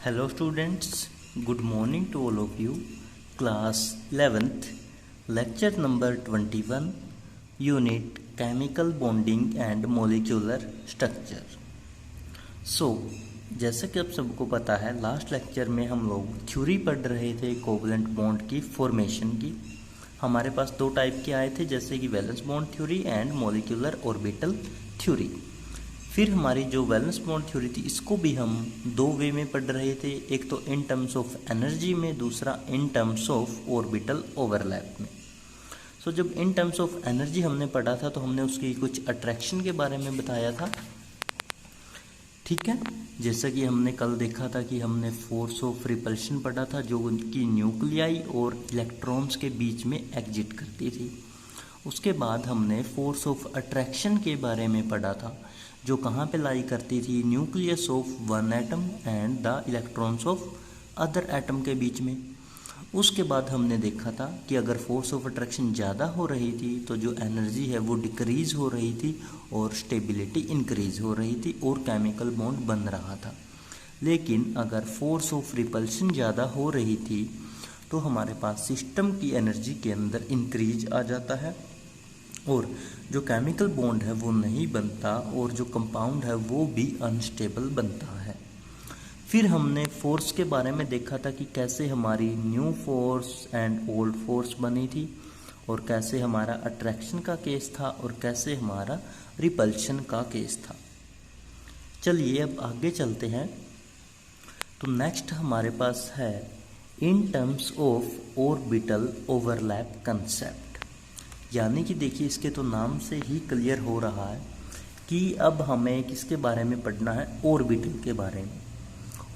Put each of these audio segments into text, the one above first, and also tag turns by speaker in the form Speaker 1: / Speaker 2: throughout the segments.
Speaker 1: Hello students, good morning to all of you. Class 11th, lecture number 21, Unit Chemical Bonding and Molecular Structure. जैसे कि आप सबको पता है लास्ट लेक्चर में हम लोग थ्योरी पढ़ रहे थे कोवलेंट बॉन्ड की फॉर्मेशन की। हमारे पास दो टाइप के आए थे जैसे कि valence bond theory and molecular orbital theory. फिर हमारी जो वैलेंस बॉन्ड थ्योरी थी इसको भी हम दो वे में पढ़ रहे थे, एक तो इन टर्म्स ऑफ एनर्जी में, दूसरा in terms of orbital overlap में। जब इन टर्म्स ऑफ एनर्जी हमने पढ़ा था तो हमने उसकी कुछ अट्रैक्शन के बारे में बताया था, ठीक है। जैसा कि हमने कल देखा था कि हमने फोर्स ऑफ रिपल्शन पढ़ा था जो उनकी न्यूक्लियाई और इलेक्ट्रॉन्स के बीच में एग्जिट करती थी। उसके बाद हमने फोर्स ऑफ अट्रैक्शन के बारे में पढ़ा था जो कहाँ पे लाई करती थी, nucleus of one atom and the electrons of other atom के बीच में। उसके बाद हमने देखा था कि अगर फोर्स ऑफ अट्रैक्शन ज़्यादा हो रही थी तो जो एनर्जी है वो डिक्रीज़ हो रही थी और स्टेबिलिटी इंक्रीज़ हो रही थी और केमिकल बॉन्ड बन रहा था। लेकिन अगर फोर्स ऑफ रिपल्शन ज़्यादा हो रही थी तो हमारे पास सिस्टम की एनर्जी के अंदर इंक्रीज आ जाता है और जो केमिकल बॉन्ड है वो नहीं बनता और जो कंपाउंड है वो भी अनस्टेबल बनता है। फिर हमने फोर्स के बारे में देखा था कि कैसे हमारी new force and old force बनी थी और कैसे हमारा अट्रैक्शन का केस था और कैसे हमारा रिपल्शन का केस था। चलिए अब आगे चलते हैं। तो नेक्स्ट हमारे पास है in terms of orbital overlap concept, यानी कि देखिए इसके तो नाम से ही क्लियर हो रहा है कि अब हमें किसके बारे में पढ़ना है, ऑर्बिटल के बारे में।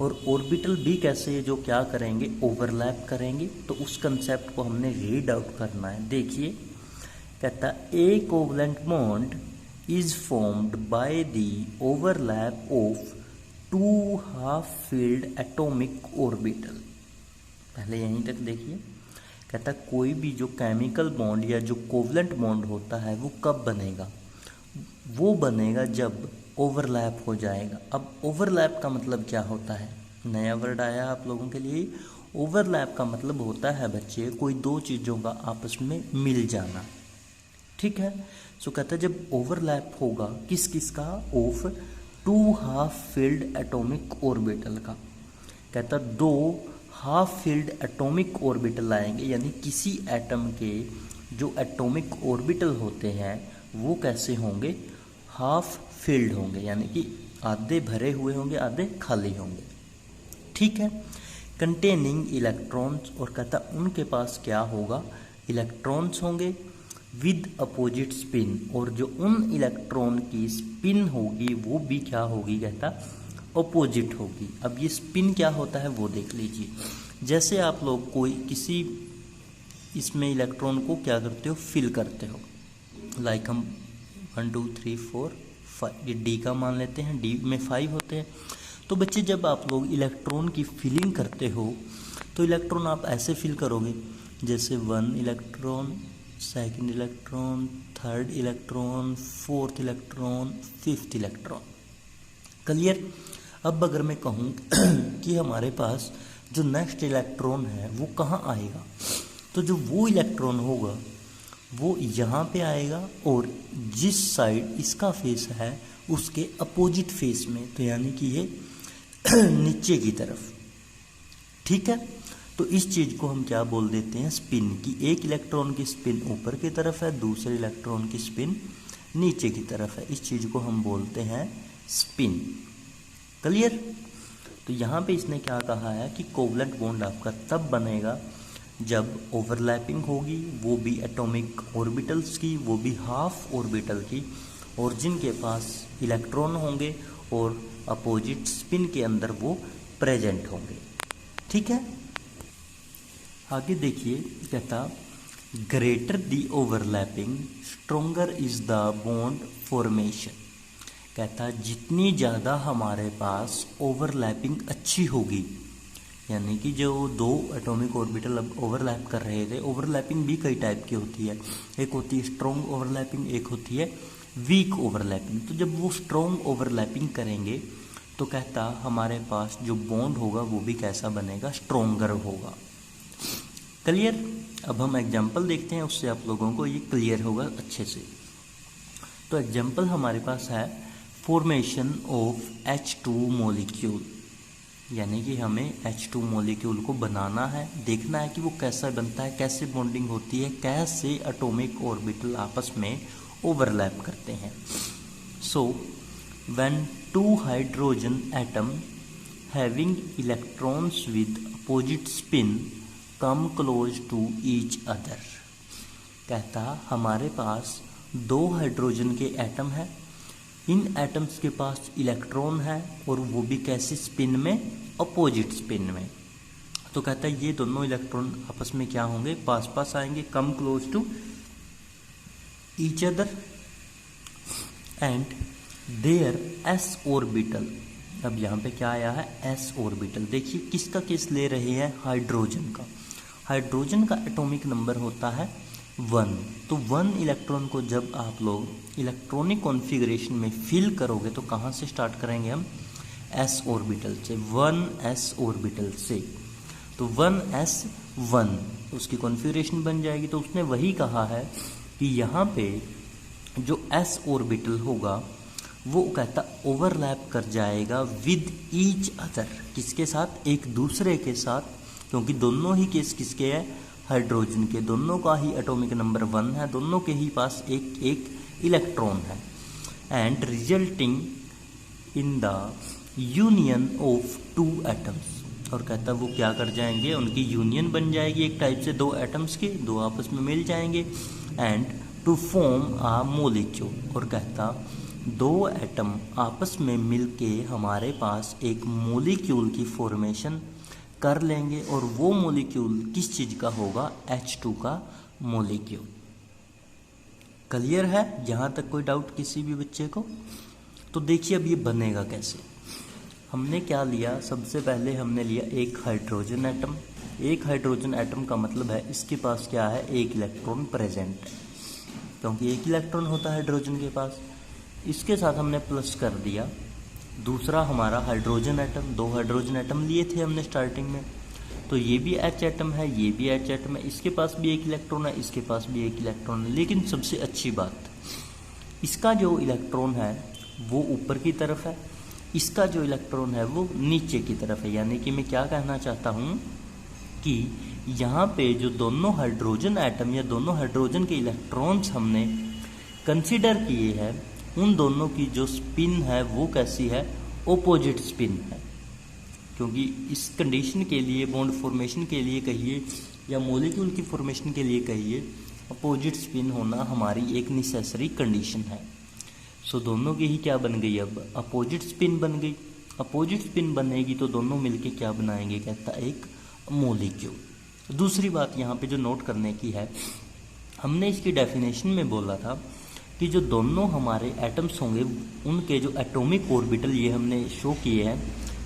Speaker 1: और ऑर्बिटल भी कैसे, जो क्या करेंगे, ओवरलैप करेंगे। तो उस कंसेप्ट को हमने रीड आउट करना है। देखिए कहता a covalent bond is formed by the overlap of two half filled atomic orbital. पहले यहीं तक देखिए, कहता कोई भी जो केमिकल बॉन्ड या जो कोवलेंट बॉन्ड होता है वो कब बनेगा, वो बनेगा जब ओवरलैप हो जाएगा। अब ओवरलैप का मतलब क्या होता है, नया वर्ड आया आप लोगों के लिए। ओवरलैप का मतलब होता है बच्चे कोई दो चीज़ों का आपस में मिल जाना, ठीक है। कहता है जब ओवरलैप होगा किस किस का, of two half filled atomic orbital का। कहता दो हाफ फील्ड एटॉमिक ऑर्बिटल आएंगे, यानी किसी एटम के जो एटॉमिक ऑर्बिटल होते हैं वो कैसे होंगे, हाफ फील्ड होंगे, यानी कि आधे भरे हुए होंगे आधे खाली होंगे, ठीक है। कंटेनिंग इलेक्ट्रॉन्स, और कहता उनके पास क्या होगा, इलेक्ट्रॉन्स होंगे विद अपोजिट स्पिन, और जो उन इलेक्ट्रॉन की स्पिन होगी वो भी क्या होगी, कहता अपोजिट होगी। अब ये स्पिन क्या होता है वो देख लीजिए। जैसे आप लोग कोई किसी इसमें इलेक्ट्रॉन को क्या करते हो, फिल करते हो, लाइक हम 1 2 3 4 5 ये डी का मान लेते हैं, डी में 5 होते हैं। तो बच्चे जब आप लोग इलेक्ट्रॉन की फिलिंग करते हो तो इलेक्ट्रॉन आप ऐसे फिल करोगे जैसे 1 electron, second electron, third electron, fourth electron, fifth electron. Clear. अब अगर मैं कहूँ कि हमारे पास जो नेक्स्ट इलेक्ट्रॉन है वो कहाँ आएगा, तो जो वो इलेक्ट्रॉन होगा वो यहाँ पे आएगा और जिस साइड इसका फेस है उसके अपोजिट फेस में, तो यानी कि ये नीचे की तरफ, ठीक है। तो इस चीज़ को हम क्या बोल देते हैं, स्पिन की। एक इलेक्ट्रॉन की स्पिन ऊपर की तरफ है, दूसरे इलेक्ट्रॉन की स्पिन नीचे की तरफ है, इस चीज़ को हम बोलते हैं स्पिन। क्लियर। तो यहाँ पे इसने क्या कहा है कि कोवलेंट बॉन्ड आपका तब बनेगा जब ओवरलैपिंग होगी, वो भी एटॉमिक ऑर्बिटल्स की, वो भी हाफ ऑर्बिटल की, और जिनके पास इलेक्ट्रॉन होंगे और अपोजिट स्पिन के अंदर वो प्रेजेंट होंगे, ठीक है। आगे देखिए, कहता greater the overlapping stronger is the bond formation. कहता जितनी ज़्यादा हमारे पास ओवरलैपिंग अच्छी होगी, यानी कि जो दो एटॉमिक ऑर्बिटल अब ओवरलैप कर रहे थे, ओवरलैपिंग भी कई टाइप की होती है, एक होती है स्ट्रॉन्ग ओवरलैपिंग, एक होती है वीक ओवरलैपिंग। तो जब वो स्ट्रॉन्ग ओवरलैपिंग करेंगे तो कहता हमारे पास जो बॉन्ड होगा वो भी कैसा बनेगा, स्ट्रोंगर होगा। क्लियर। अब हम एग्जाम्पल देखते हैं, उससे आप लोगों को ये क्लियर होगा अच्छे से। तो एग्जाम्पल हमारे पास है फॉर्मेशन ऑफ H2 मॉलिक्यूल, यानी कि हमें H2 मॉलिक्यूल को बनाना है, देखना है कि वो कैसा बनता है, कैसे बॉन्डिंग होती है, कैसे एटॉमिक ऑर्बिटल आपस में ओवरलैप करते हैं। So when two hydrogen atom having electrons with opposite spin come close to each other, कहता हमारे पास दो हाइड्रोजन के एटम है, इन एटम्स के पास इलेक्ट्रॉन है और वो भी कैसे स्पिन में, अपोजिट स्पिन में। तो कहता है ये दोनों इलेक्ट्रॉन आपस में क्या होंगे, पास पास आएंगे, come close to each other and their s orbital. अब यहाँ पे क्या आया है, एस ऑर्बिटल। देखिए किसका केस ले रहे हैं, हाइड्रोजन का। हाइड्रोजन का एटॉमिक नंबर होता है 1। तो 1 इलेक्ट्रॉन को जब आप लोग इलेक्ट्रॉनिक कॉन्फ़िगरेशन में फिल करोगे तो कहाँ से स्टार्ट करेंगे हम, एस ऑर्बिटल से, 1s ऑर्बिटल से। तो 1s1 उसकी कॉन्फ़िगरेशन बन जाएगी। तो उसने वही कहा है कि यहाँ पे जो s ऑर्बिटल होगा वो कहता ओवरलैप कर जाएगा विद ईच अदर, किसके साथ, एक दूसरे के साथ, क्योंकि दोनों ही केस किसके हैं, हाइड्रोजन के, दोनों का ही एटॉमिक नंबर 1 है, दोनों के ही पास एक एक इलेक्ट्रॉन है। And resulting in the union of 2 atoms, और कहता वो क्या कर जाएंगे, उनकी यूनियन बन जाएगी एक टाइप से, 2 एटम्स की, 2 आपस में मिल जाएंगे। And to form a molecule, और कहता 2 एटम आपस में मिलके हमारे पास एक मोलिक्यूल की फॉर्मेशन कर लेंगे, और वो मोलिक्यूल किस चीज़ का होगा, H2 का मोलिक्यूल। क्लियर है, यहाँ तक कोई डाउट किसी भी बच्चे को? तो देखिए अब ये बनेगा कैसे। हमने क्या लिया, सबसे पहले हमने लिया एक हाइड्रोजन एटम। एक हाइड्रोजन एटम का मतलब है इसके पास क्या है, एक इलेक्ट्रॉन प्रेजेंट है, क्योंकि एक इलेक्ट्रॉन होता है हाइड्रोजन के पास। इसके साथ हमने प्लस कर दिया दूसरा हमारा हाइड्रोजन एटम। 2 हाइड्रोजन एटम लिए थे हमने स्टार्टिंग में, तो ये भी H एटम है, ये भी H एटम है, इसके पास भी एक इलेक्ट्रॉन है, इसके पास भी एक इलेक्ट्रॉन है। लेकिन सबसे अच्छी बात, इसका जो इलेक्ट्रॉन है वो ऊपर की तरफ है, इसका जो इलेक्ट्रॉन है वो नीचे की तरफ है। यानी कि मैं क्या कहना चाहता हूँ कि यहाँ पे जो दोनों हाइड्रोजन एटम या दोनों हाइड्रोजन के इलेक्ट्रॉन्स हमने कंसिडर किए हैं, उन दोनों की जो स्पिन है वो कैसी है, ओपोजिट स्पिन है। क्योंकि इस कंडीशन के लिए, बॉन्ड फॉर्मेशन के लिए कहिए या मॉलिक्यूल की फॉर्मेशन के लिए कहिए, अपोजिट स्पिन होना हमारी एक नेसेसरी कंडीशन है। सो दोनों की ही क्या बन गई, अब अपोजिट स्पिन बन गई। अपोजिट स्पिन बनेगी तो दोनों मिलके क्या बनाएंगे, कहता एक मॉलिक्यूल। दूसरी बात यहाँ पे जो नोट करने की है, हमने इसकी डेफिनेशन में बोला था कि जो दोनों हमारे एटम्स होंगे उनके जो एटॉमिक ऑर्बिटल ये हमने शो किए हैं,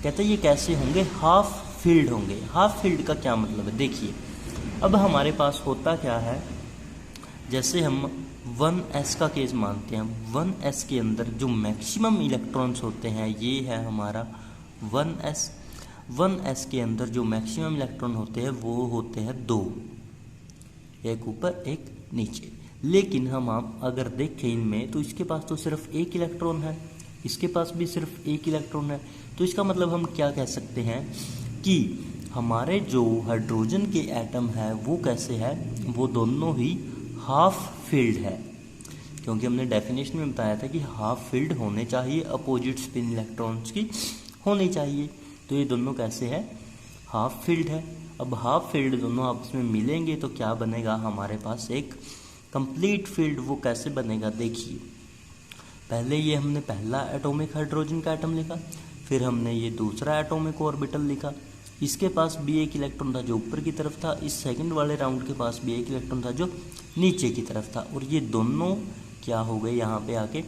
Speaker 1: कहते हैं ये कैसे होंगे, हाफ फिल्ड होंगे। हाफ फिल्ड का क्या मतलब है, देखिए अब हमारे पास होता क्या है, जैसे हम 1s का केस मानते हैं, 1s के अंदर जो मैक्सिमम इलेक्ट्रॉन्स होते हैं ये है हमारा 1s। 1s के अंदर जो मैक्सिमम इलेक्ट्रॉन होते हैं वो होते हैं 2, एक ऊपर एक नीचे। लेकिन हम आप अगर देखें इनमें तो इसके पास तो सिर्फ एक इलेक्ट्रॉन है, इसके पास भी सिर्फ एक इलेक्ट्रॉन है। तो इसका मतलब हम क्या कह सकते हैं कि हमारे जो हाइड्रोजन के एटम है वो कैसे है, वो दोनों ही हाफ फिल्ड है। क्योंकि हमने डेफिनेशन में बताया था कि हाफ फिल्ड होने चाहिए, अपोजिट स्पिन इलेक्ट्रॉन्स की होनी चाहिए। तो ये दोनों कैसे है, हाफ फिल्ड है। अब हाफ फील्ड दोनों आपस में मिलेंगे तो क्या बनेगा, हमारे पास एक कंप्लीट फील्ड। वो कैसे बनेगा, देखिए पहले ये हमने पहला एटॉमिक हाइड्रोजन का एटम लिखा, फिर हमने ये दूसरा एटॉमिक ऑर्बिटल लिखा, इसके पास भी एक इलेक्ट्रॉन था जो ऊपर की तरफ था, इस सेकंड वाले राउंड के पास भी एक इलेक्ट्रॉन था जो नीचे की तरफ था, और ये दोनों क्या हो गए, यहाँ पे आके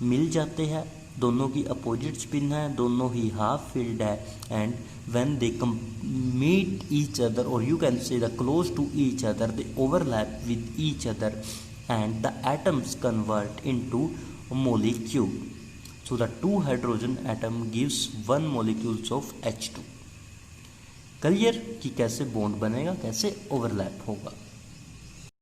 Speaker 1: मिल जाते हैं। दोनों की अपोजिट स्पिन है, दोनों ही हाफ फील्ड है, and when they meet each other, और you can say the close to each other, they overlap with each other and the atoms convert into molecule. So the two hydrogen atom gives one molecules of H2. Clear कि कैसे bond बनेगा, कैसे overlap होगा।